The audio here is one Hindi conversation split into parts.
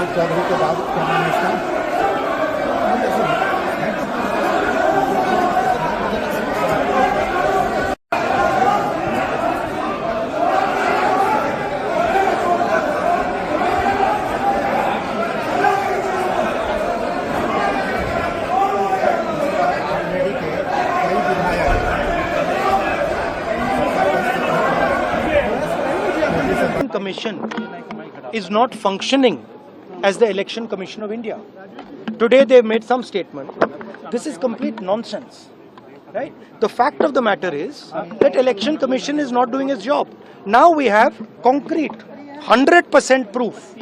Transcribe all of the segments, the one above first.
राज चौधरी के बाद क्या नाम है इसका? Commission is not functioning as the Election Commission of India. Today they made some statement. This is complete nonsense, right? The fact of the matter is that Election Commission is not doing its job. Now we have concrete 100% proof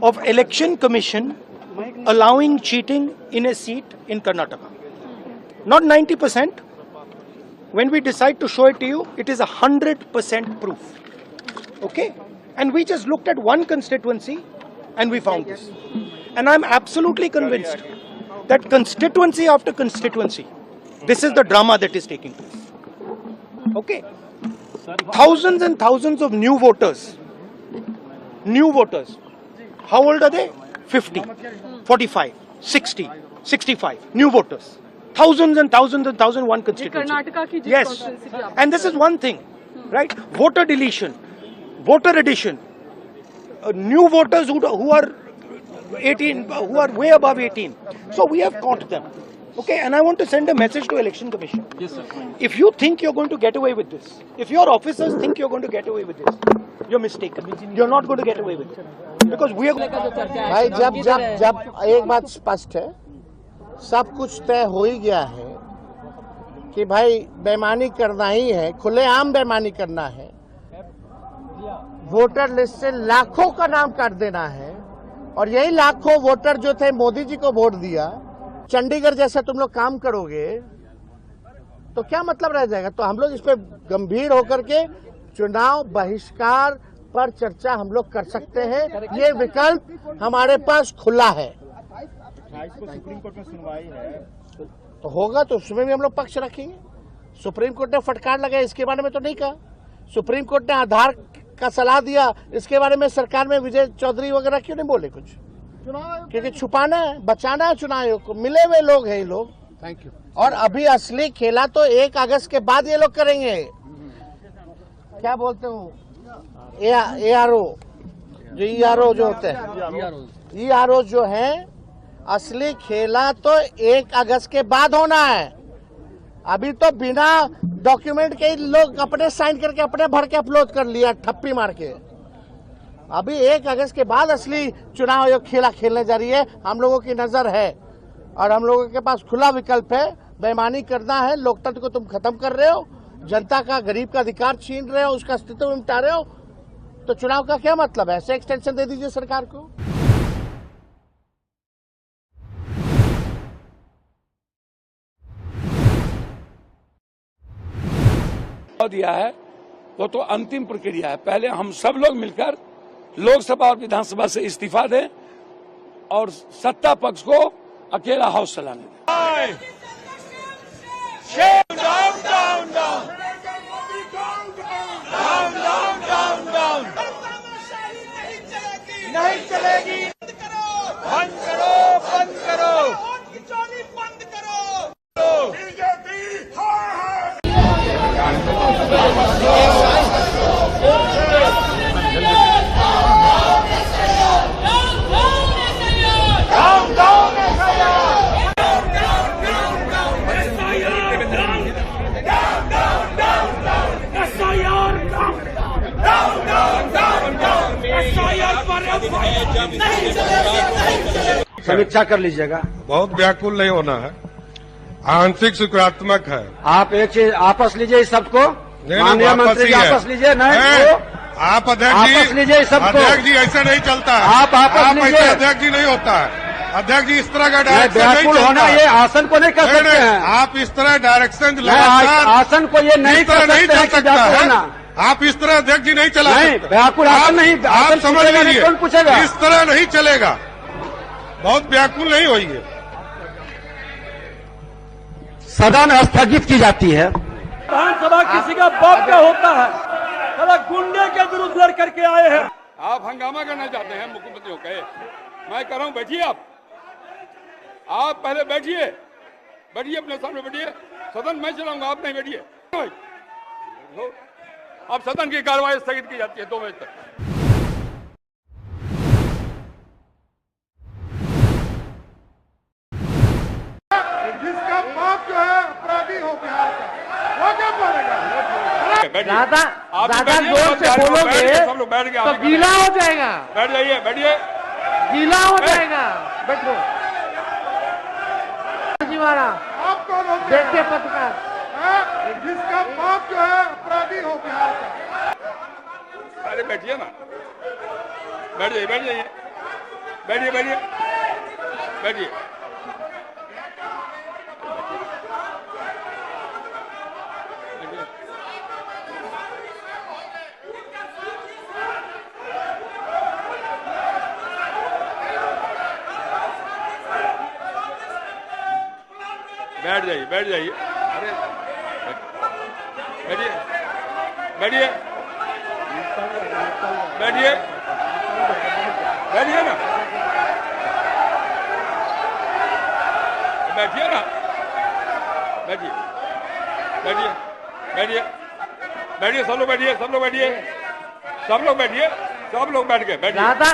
of Election Commission allowing cheating in a seat in Karnataka. Not 90%. When we decide to show it to you, it is 100% proof. Okay? And we just looked at one constituency and we found this. And I'm absolutely convinced that constituency after constituency, this is the drama that is taking place. Okay? Thousands and thousands of new voters. New voters. How old are they? 50, 45, 60, 65. New voters. Thousands and thousands and thousands, one constituency. Yes. And this is one thing, right? Voter deletion. Voter addition, new voters who are 18, who are way above 18. So we have caught them. Okay, and I want to send a message to Election Commission. Yes, sir. If you think you're going to get away with this, if your officers think you're going to get away with this, you're mistaken. You're not going to get away with it. Because we are... भाई जब एक बात स्पष्ट है, सब कुछ तय हो ही गया है कि भाई बेईमानी करना ही है, खुलेआम बेईमानी करना है, वोटर लिस्ट से लाखों का नाम काट देना है, और यही लाखों वोटर जो थे मोदी जी को वोट दिया, चंडीगढ़ जैसा तुम लोग काम करोगे तो क्या मतलब रह जाएगा। तो हम लोग इस पे गंभीर होकर के चुनाव बहिष्कार पर चर्चा हम लोग कर सकते हैं, ये विकल्प हमारे पास खुला है। सुप्रीम कोर्ट में सुनवाई है तो होगा तो उसमें भी हम लोग पक्ष रखेंगे। सुप्रीम कोर्ट ने फटकार लगाया, इसके बारे में तो नहीं कहा। सुप्रीम कोर्ट ने आधार का सलाह दिया, इसके बारे में सरकार में विजय चौधरी वगैरह क्यों नहीं बोले कुछ? क्योंकि छुपाना है, बचाना है चुनाव आयोग को। मिले हुए लोग हैं ये लोग। Thank you. और अभी असली खेला तो 1 अगस्त के बाद ये लोग करेंगे। क्या बोलते हो, ARO जो ERO जो होते हैं, ERO जो है, असली खेला तो 1 अगस्त के बाद होना है। अभी तो बिना डॉक्यूमेंट के लोग अपने साइन करके अपने भर के अपलोड कर लिया, ठप्पी मार के। अभी 1 अगस्त के बाद असली चुनाव आयोग खेला खेलने जा रही है। हम लोगों की नजर है और हम लोगों के पास खुला विकल्प है। बेईमानी करना है, लोकतंत्र को तुम खत्म कर रहे हो, जनता का, गरीब का अधिकार छीन रहे हो, उसका अस्तित्व मिटा रहे हो, तो चुनाव का क्या मतलब है? ऐसे एक्सटेंशन दे दीजिए सरकार को। दिया है वो तो अंतिम प्रक्रिया है। पहले हम सब लोग मिलकर लोकसभा और विधानसभा से इस्तीफा दें और सत्ता पक्ष को अकेला हाउस चलाने दें। नहीं चलेगी, बंद करो, बंद करो, बंद करो। बीजेपी समीक्षा कर लीजिएगा। बहुत व्याकुल नहीं होना है, आंशिक सकारात्मक है। आप एक चीज आपस लीजिए इस सबको, माननीय मंत्री जी आपस लीजिए। नहीं आप अध्यक्ष जी आपस लीजिए सबको। अध्यक्ष जी ऐसा नहीं चलता है। आप आपस लीजिए। अध्यक्ष जी नहीं होता है। अध्यक्ष जी इस तरह का डायरेक्शन नहीं व्याकुल होना ये आसन को नहीं कर सकते हैं। आप इस तरह डायरेक्शन आसन को ये नहीं कर सकते हैं। आप इस तरह अध्यक्ष जी नहीं चला सकते। व्याकुल आसन नहीं, आप समझ लीजिए, कौन पूछेगा? इस तरह नहीं चलेगा। बहुत व्याकुल नहीं होइए। सदन स्थगित की जाती है। विधानसभा किसी का बाप का होता है, साला गुंडे के विरुद्ध लड़ करके आए हैं। आप हंगामा करना चाहते हैं मुख्यमंत्री को कहे मैं कह रहा हूं बैठिए आप पहले बैठिए अपने सामने बैठिए। सदन मैं चलाऊंगा, आप नहीं बैठिए। अब सदन की कार्रवाई स्थगित की जाती है 2 बजे तक। जिसका बाप जो है अपराधी हो बिहार का, वो क्या बोलेगा? ज्यादा जोर से बोलोगे सब लोग बैठ गए तो गीला हो जाएगा, बैठ जाइए, बैठिए, गीला हो जाएगा। बैठो जी महाराज, आप कौन होते देखते पत्रकार। हैं? जिसका बाप जो है अपराधी हो बिहार का। अरे बैठिए ना, बैठ जाइए, बैठिए, बैठिए, बैठिए। बैठ जाइए, बैठ जाइए। अरे बैठिए, बैठिए, बैठिए, बैठिए ना, बैठिए ना, बैठिए, बैठिए, बैठिए, बैठिए, सब लोग बैठिए, सब लोग बैठिए, सब लोग बैठिए, सब लोग बैठ गए, बैठिए। ज्यादा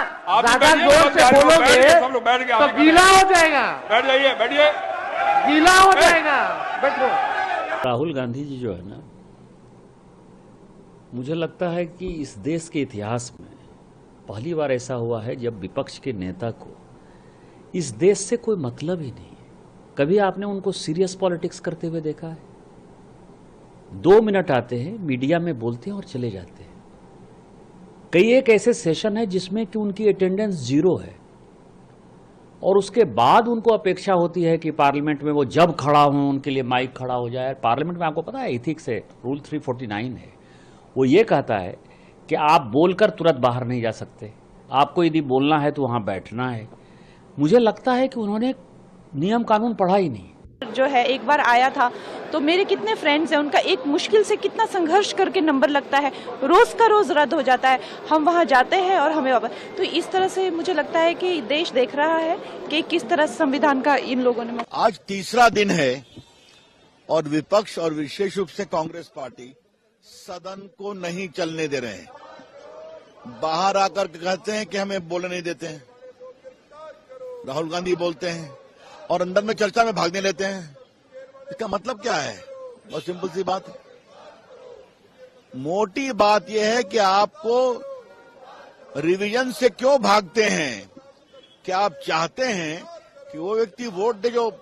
जोर से बोलोगे सब लोग बैठ गए, तो गीला हो जाएगा, बैठ जाइए, बैठिए, गीला हो जाएगा। बैठो। राहुल गांधी जी जो है ना, मुझे लगता है कि इस देश के इतिहास में पहली बार ऐसा हुआ है जब विपक्ष के नेता को इस देश से कोई मतलब ही नहीं है। कभी आपने उनको सीरियस पॉलिटिक्स करते हुए देखा है? 2 मिनट आते हैं, मीडिया में बोलते हैं और चले जाते हैं। कई एक ऐसे सेशन है जिसमें कि उनकी अटेंडेंस 0 है और उसके बाद उनको अपेक्षा होती है कि पार्लियामेंट में वो जब खड़ा हो उनके लिए माइक खड़ा हो जाए। पार्लियामेंट में आपको पता है एथिक्स है, रूल 349 है, वो ये कहता है कि आप बोलकर तुरंत बाहर नहीं जा सकते, आपको यदि बोलना है तो वहां बैठना है। मुझे लगता है कि उन्होंने नियम कानून पढ़ा ही नहीं। जो है एक बार आया था तो मेरे कितने फ्रेंड्स हैं, उनका एक मुश्किल से कितना संघर्ष करके नंबर लगता है, रोज का रोज रद्द हो जाता है, हम वहां जाते हैं और हमें वापस। तो इस तरह से मुझे लगता है कि देश देख रहा है कि किस तरह संविधान का इन लोगों ने। आज तीसरा दिन है और विपक्ष और विशेष रूप से कांग्रेस पार्टी सदन को नहीं चलने दे रहे हैं। बाहर आकर कहते हैं कि हमें बोलने नहीं देते हैं, राहुल गांधी बोलते हैं और अंदर में चर्चा में भागने लेते हैं। इसका मतलब क्या है? बहुत सिंपल सी बात है। मोटी बात यह है कि आपको रिवीजन से क्यों भागते हैं? क्या आप चाहते हैं कि वो व्यक्ति वोट दे जो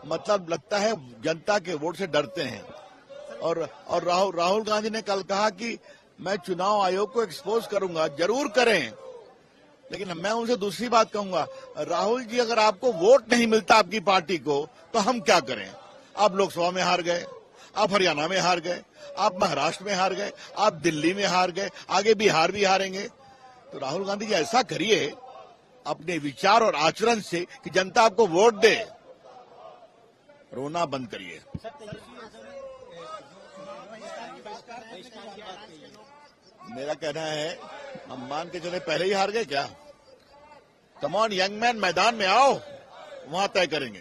मतलब लगता है जनता के वोट से डरते हैं? और राहुल गांधी ने कल कहा कि मैं चुनाव आयोग को एक्सपोज करूंगा। जरूर करें, लेकिन मैं उनसे दूसरी बात कहूंगा, राहुल जी अगर आपको वोट नहीं मिलता आपकी पार्टी को तो हम क्या करें? आप लोकसभा में हार गए, आप हरियाणा में हार गए, आप महाराष्ट्र में हार गए, आप दिल्ली में हार गए, आगे बिहार भी हारेंगे। तो राहुल गांधी जी ऐसा करिए अपने विचार और आचरण से कि जनता आपको वोट दे, रोना बंद करिए। मेरा कहना है हम मान के चले पहले ही हार गए क्या? कम ऑन यंग मैन, मैदान में आओ, वहां तय करेंगे।